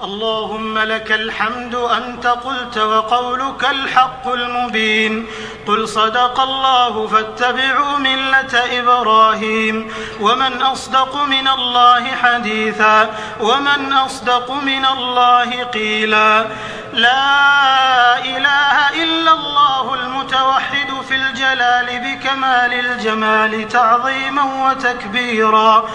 اللهم لك الحمد أنت قلت وقولك الحق المبين. قل صدق الله فاتبعوا ملة إبراهيم. ومن أصدق من الله حديثا ومن أصدق من الله قيلا. لا إله إلا الله المتوحد في الجلال بكمال الجمال تعظيما وتكبيرا،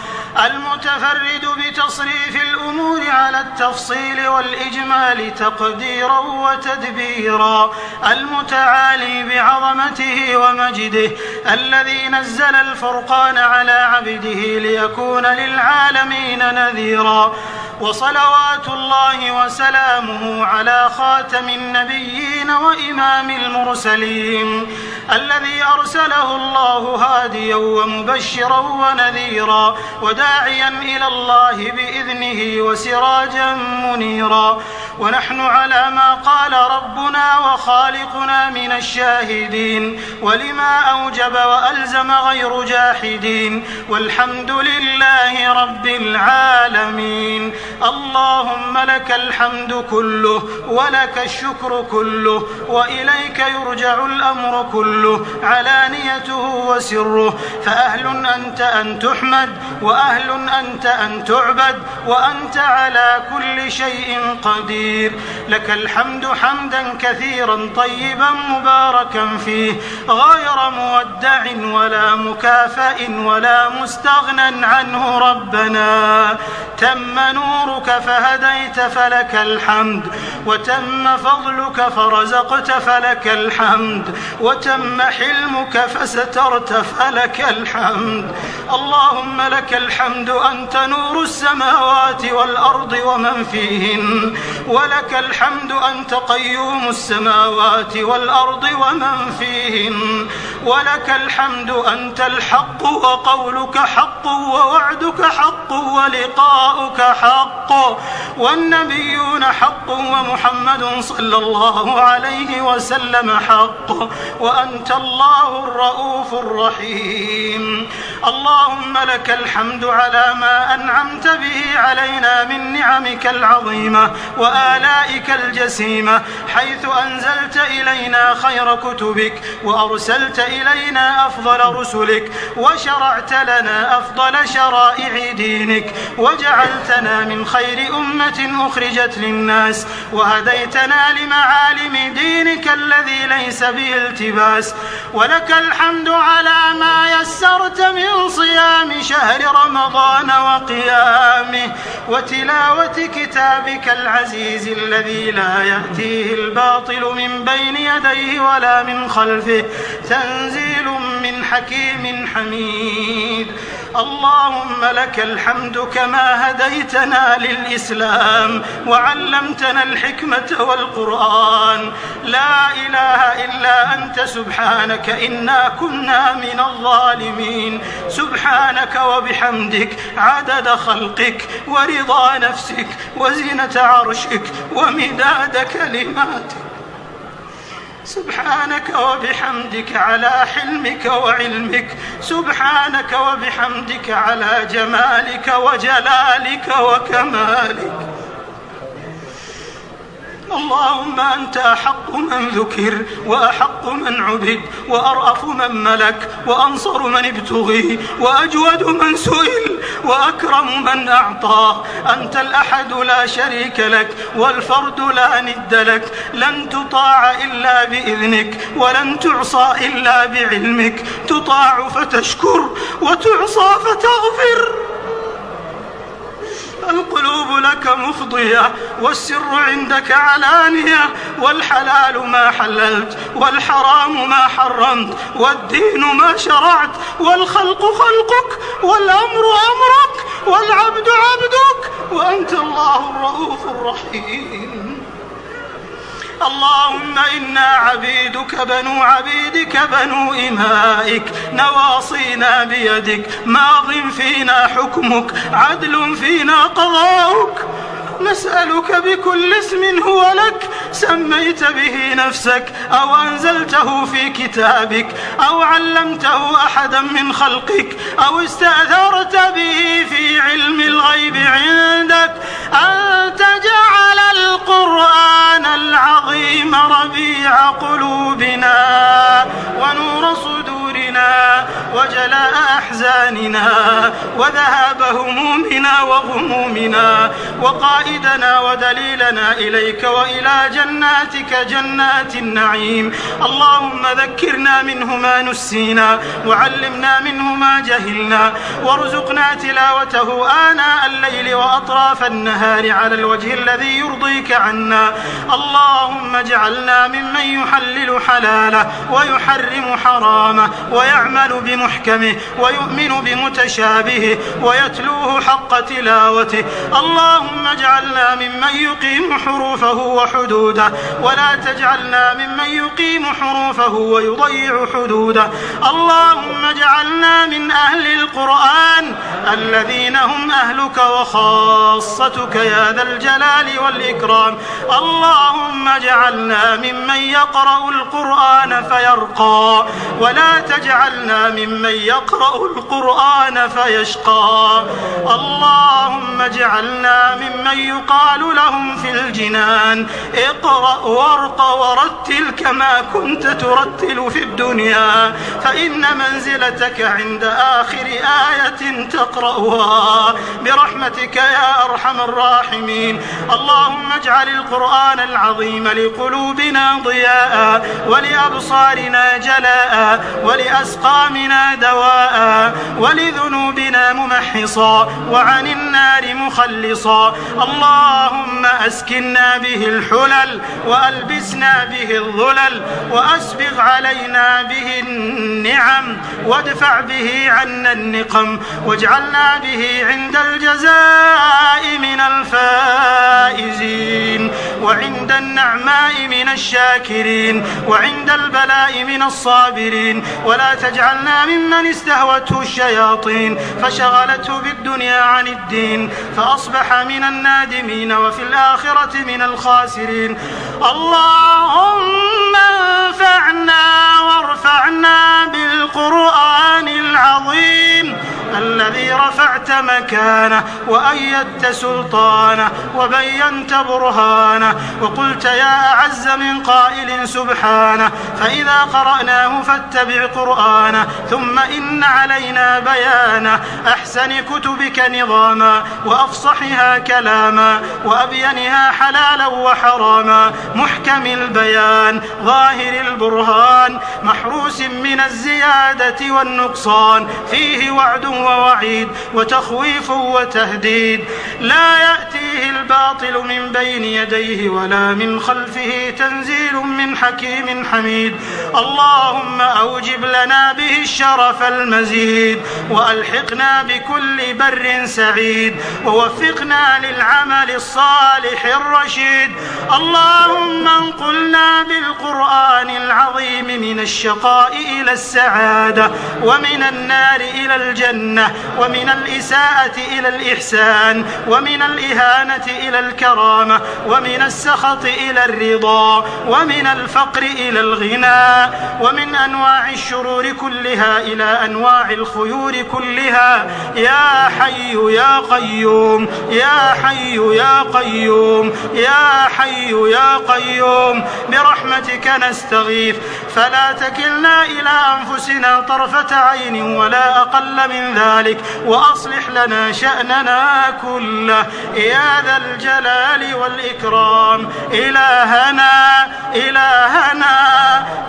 المتفرد بتصريف الأمور على التفصيل والإجمال تقديرا وتدبيرا، المتعالي بعظمته ومجده، الذي نزل الفرقان على عبده ليكون للعالمين نذيرا. وصلوات الله وسلامه على خاتم النبيين وإمام المرسلين، الذي أرسله الله هاديا ومبشرا ونذيرا وداعيا إلى الله بإذنه وسراجا منيرا. ونحن على ما قال ربنا وخالقنا من الشاهدين، ولما أوجب وألزم غير جاحدين، والحمد لله رب العالمين. اللهم لك الحمد كله ولك الشكر كله، وإليك يرجع الأمر كله علانيته وسره، فأهل أنت أن تحمد وأهل أنت أن تعبد وأنت على كل شيء قدير. لك الحمد حمدا كثيرا طيبا مباركا فيه، غير مودع ولا مكافئ ولا مستغنى عنه ربنا. تم نورك فهديت فلك الحمد، وتم فضلك فرزقت فلك الحمد، وتم حلمك فسترت فلك الحمد. اللهم لك الحمد أنت نور السماوات والأرض ومن فيهن، ولك الحمد أنت قيوم السماوات والأرض ومن فيهن، ولك الحمد أنت الحق وقولك حق ووعدك حق ولقاؤك حق والنبيون حق ومحمد صلى الله عليه وسلم حق، وأنت الله الرؤوف الرحيم. اللهم لك الحمد على ما أنعمت به علينا من نعمك العظيمة وآلائك الجسيمة، حيث أنزلت إلينا خير كتبك، وأرسلت إلينا أفضل رسلك، وشرعت لنا أفضل شرائع دينك، وجعلتنا من خير أمة أخرجت للناس، وهديتنا لمعالم دينك الذي ليس به التباس. ولك الحمد على ما يسرت من صيام شهر رمضان وقيامه، وتلاوة كتابك العزيز الذي لا يأتيه الباطل من بين يديه ولا من خلفه، تنزيل من حكيم حميد. اللهم لك الحمد كما هديتنا للإسلام وعلمتنا الحكمة والقرآن. لا إله إلا أنت سبحانك إنا كنا من الظالمين. سبحانك وبحمدك عدد خلقك ورضا نفسك وزنة عرشك ومداد كلماتك. سبحانك وبحمدك على حلمك وعلمك. سبحانك وبحمدك على جمالك وجلالك وكمالك. اللهم أنت أحق من ذكر وأحق من عبد وأرأف من ملك وأنصر من ابتغي وأجود من سئل وأكرم من أعطى. أنت الأحد لا شريك لك والفرد لا ند لك، لن تطاع إلا بإذنك ولن تعصى إلا بعلمك، تطاع فتشكر وتعصى فتغفر. القلوب لك مفضية والسر عندك علانية، والحلال ما حللت والحرام ما حرمت، والدين ما شرعت، والخلق خلقك، والأمر أمرك، والعبد عبدك، وأنت الله الرؤوف الرحيم. اللهم إنا عبيدك بنو عبيدك بنو إمائك، نواصينا بيدك، ماض فينا حكمك، عدل فينا قضاؤك. نسألك بكل اسم هو لك سميت به نفسك أو أنزلته في كتابك أو علمته أحدا من خلقك أو استأثرت به في علم الغيب عندك أن تجعل ربيع قلوبنا ونور صدورنا وجلاء أحزاننا وذهاب همومنا وغمومنا وقائدنا ودليلنا إليك وإلى جناتك جنات النعيم. اللهم ذكرنا منه ما نسينا وعلمنا منه ما جهلنا وارزقنا تلاوته آناء الليل وأطراف النهار على الوجه الذي يرضيك عنا. اللهم اجعلنا ممن يحلل حلاله ويحرم حرامه ويعمل بمحكمه ويؤمن بمتشابهه ويتلوه حق تلاوته. اللهم اجعلنا ممن يقيم حروفه وحدوده ولا تجعلنا ممن يقيم حروفه ويضيع حدوده. اللهم اجعلنا من أهل القرآن الذين هم أهلك وخاصتك يا ذا الجلال والإكرام. اللهم اجعلنا ممن يقرأ القرآن فيرقى ولا تجعلنا ممن يقرأ القرآن فيشقى. اللهم اجعلنا ممن يقال لهم في الجنان اقرأ وارق ورتل كما كنت ترتل في الدنيا فإن منزلتك عند آخر آية تقرأها برحمتك يا أرحم الراحمين. اللهم اجعل القرآن العظيم لقلوبنا ضياء ولأبصارنا جلاء ولأسقامنا دواء ولذنوبنا ممحصا وعن النار مخلصا. اللهم أسكننا به الحلل وألبسنا به الظلل وأسبغ علينا به النعم وادفع به عنا النقم واجعلنا به عند الجزاء من الفائزين وعند النعماء من الشاكرين وعند البلاء من الصابرين. ولا تجعلنا ممن استهوته الشياطين فشغلته بالدنيا عن الدين فأصبح من النادمين وفي الآخرة من الخاسرين. اللهم انفعنا وارفعنا بالقرآن العظيم الذي رفعت مكانه وأيدت سلطانه وبينت برهانه وقلت يا أعز من قائل سبحانه فإذا قرأناه فاتبع قرآنه ثم إن علينا بيانه أحسن كتبك نظاما وأفصحها كلاما وأبينها حلالا وحراما محكم البيان ظاهر البرهان محروس من الزيادة والنقصان فيه وعد ووعيد وتخويف وتهديد لا يأتيه الباطل من بين يديه ولا من خلفه تنزيل من حكيم حميد. اللهم أوجب لنا به الشرف المزيد وألحقنا بكل بر سعيد ووفقنا للعمل الصالح الرشيد. اللهم انقلنا بالقرآن العظيم من الشقاء إلى السعادة ومن النار إلى الجنة ومن الإساءة إلى الإحسان ومن الإهانة إلى الكرامة ومن السخط إلى الرضا ومن الفقر إلى الغنى ومن أنواع الشرور كلها إلى أنواع الخيور كلها. يا حي يا قيوم يا حي يا قيوم يا حي يا قيوم برحمتك نستغيث فلا تكلنا إلى أنفسنا طرفة عين ولا أقل من ذلك وأصلح لنا شأننا كله يا ذا الجلال والإكرام. إلهنا إلهنا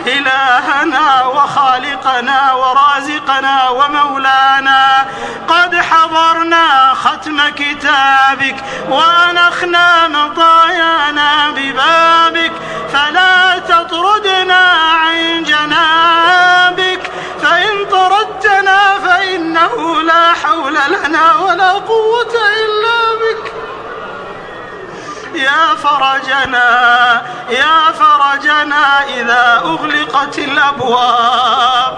إلهنا وخالقنا ورازقنا ومولانا قد حضرنا ختم كتابك وأنخنا مطايانا ببابك فلا تطردنا عن جنابك فإن طردتنا فإنه لا حول لنا ولا قوة إلا بك. يا فرجنا إذا أغلقت الأبواب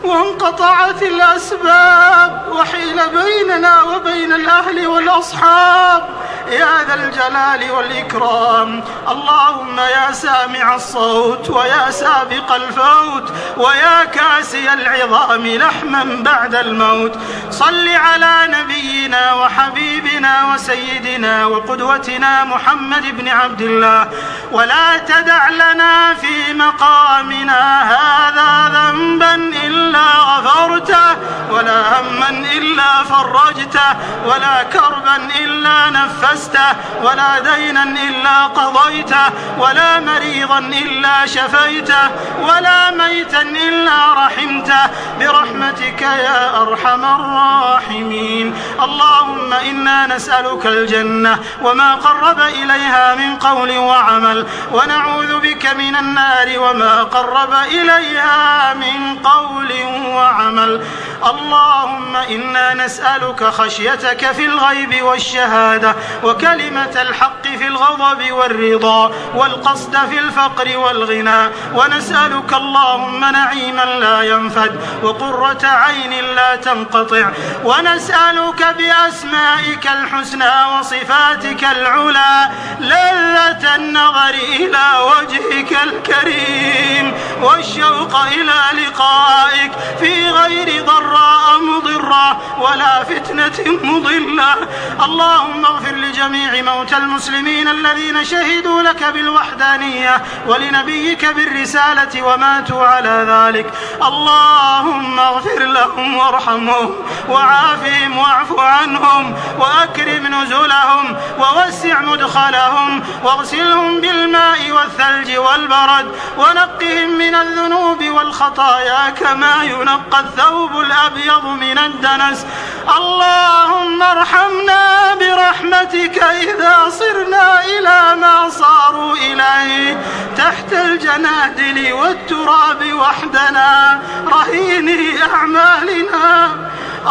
وانقطعت الأسباب وحيل بيننا وبين الأهل والأصحاب يا ذا الجلال والإكرام. اللهم يا سامع الصوت ويا سابق الفوت ويا كاسي العظام لحما بعد الموت، صل على نبينا وحبيبنا وسيدنا وقدوتنا محمد بن عبد الله، ولا تدع لنا في مقامنا هذا ذنبا إلا غفرته، ولا هما إلا فرجته، ولا كربا إلا نفسته، ولا دينا إلا قضيته، ولا مريضا إلا شفيته، ولا ميتا إلا رحمته، برحمتك يا أرحم الراحمين. اللهم إنا نسألك الجنة وما قرب إليها من قول وعمل، ونعوذ بك من النار وما قرب إليها من قول وعمل. اللهم إنا نسألك خشيتك في الغيب والشهادة، وكلمة الحق في الغضب والرضا، والقصد في الفقر والغنى، ونسألك اللهم نعيما لا ينفد، وقرة عين لا تنقطع، ونسألك بأسمائك الحسنى وصفاتك العلى لذة النظر إلى وجهك الكريم، والشوق إلى لقائك في غير ضراء مضرة ولا فتنة مضلة. اللهم اغفر لجميع موتى المسلمين الذين شهدوا لك بالوحدانية ولنبيك بالرسالة وماتوا على ذلك. اللهم اغفر لهم وارحمهم وعافهم واعف عنهم وأكرم نزلهم ووسع مدخلهم واغسلهم بالماء والثلج والبرد ونقهم من الذنوب والخطايا كما ينقى الثوب الأبيض من الدنس. اللهم ارحمنا برحمتك إذا صرنا إلى ما صاروا إليه تحت الجنادل والتراب وحدنا رهيني أعمالنا.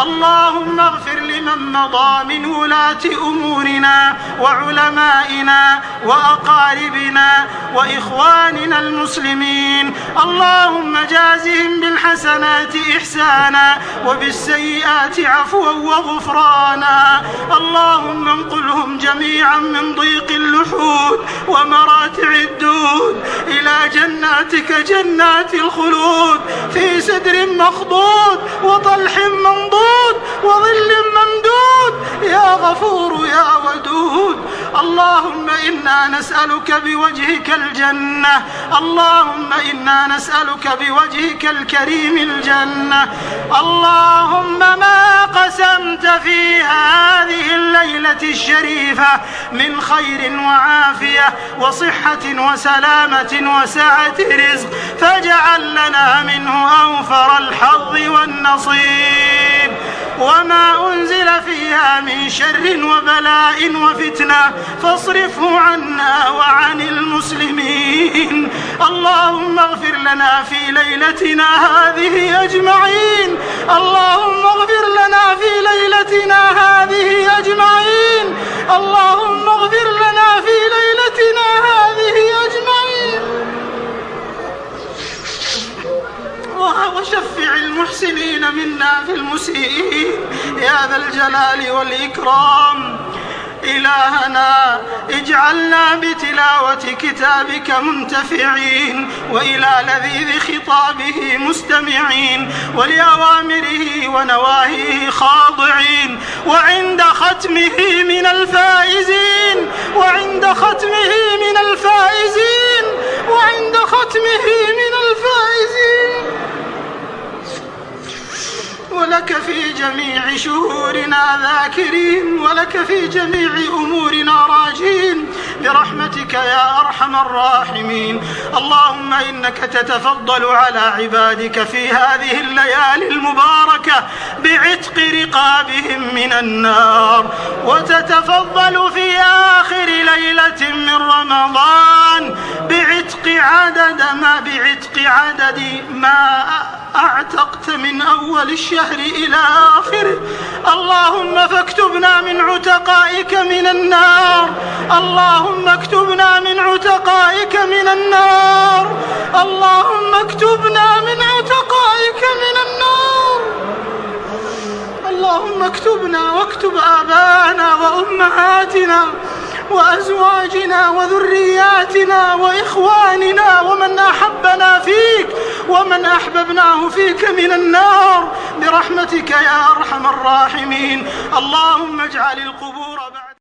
اللهم اغفر لمن مضى من ولاة أمورنا وعلمائنا وأقاربنا وإخواننا المسلمين. اللهم جازهم بالحسنات إحسانا وبالسيئات عفوا وغفرانا. اللهم انقلهم جميعا من ضيق اللحود ومراتع الدود إلى جناتك جنات الخلود في سدر مخضود وطلح منضود وظل ممدود يا غفور يا ودود. اللهم إنا نسألك بوجهك الجنة، اللهم إنا نسألك بوجهك الكريم الجنة. اللهم ما قسمت في هذه الليلة الشريفة من خير وعافية وصحة وسلامة وسعة رزق فاجعل لنا منه أوفر الحظ والنصيب، وما أنزل فيها من شر وبلاء وفتنة فاصرفه عنا وعن المسلمين. اللهم اغفر لنا في ليلتنا هذه أجمعين، اللهم اغفر لنا في ليلتنا هذه أجمعين، اللهم اغفر لنا في ليلتنا هذه أجمعين، وشفع المحسنين منا في المسيئين يا ذا الجلال والإكرام. إلهنا اجعلنا بتلاوة كتابك منتفعين، وإلى لذيذ خطابه مستمعين، ولأوامره ونواهيه خاضعين، وعند ختمه من الفائزين، وعند ختمه من الفائزين، وعند ختمه من الفائزين. ولك في جميع شهورنا ذاكرين، ولك في جميع أمورنا راجين برحمتك يا أرحم الراحمين. اللهم إنك تتفضل على عبادك في هذه الليالي المباركة بعتق رقابهم من النار، وتتفضل في آخر ليلة من رمضان بعتق عدد ما أعتقت من أول الشهر إلى آخره. اللهم فاكتبنا من عتقائك من النار، اللهم اكتبنا من عتقائك من النار، اللهم اكتبنا من عتقائك من النار. اللهم اللهم اكتبنا واكتب آباءنا وأمهاتنا وأزواجنا وذرياتنا وإخواننا ومن أحبنا فيك ومن أحببناه فيك من النار برحمتك يا أرحم الراحمين. اللهم اجعل القبور بعد